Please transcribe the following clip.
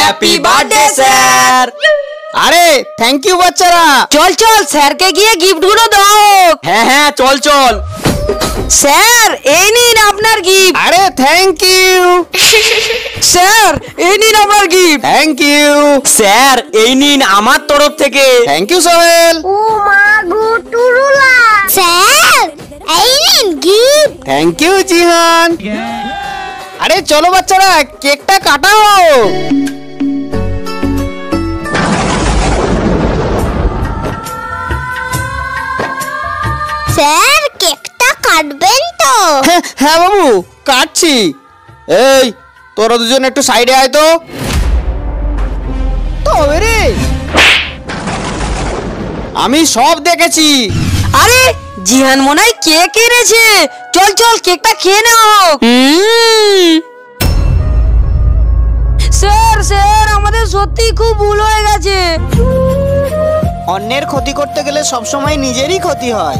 Happy birthday sir. আরে thank you বাচ্চারা। চল চল স্যারকে গিয়ে গিফট গুলো দাও। হ্যাঁ হ্যাঁ চল চল। স্যার এই নিন আপনার গিফট। আরে থ্যাংক ইউ স্যার এই নিন আপনার গিফট। থ্যাংক ইউ স্যার এই নিন আমার তরফ থেকে। Thank you Sohel. ও মা গো টুরুলা। স্যার এই নিন গিফট। Thank you Jihan. আরে চলো বাচ্চারা কেকটা কাটাও। স্যার কেকটা কাটবেন তো? হ্যাঁ বাবু কাটছি। এই তোরা দুজন একটু সাইডে আয় তো। তবে রে আমি সব দেখেছি। আরে জিহান মনে হয় কেক এনেছে। চল চল কেকটা খেয়ে নাও। স্যার স্যার আমাদের সত্যি খুব ভুল হয়ে গেছে। অন্যের ক্ষতি করতে গেলে সবসময় নিজেরই ক্ষতি হয়।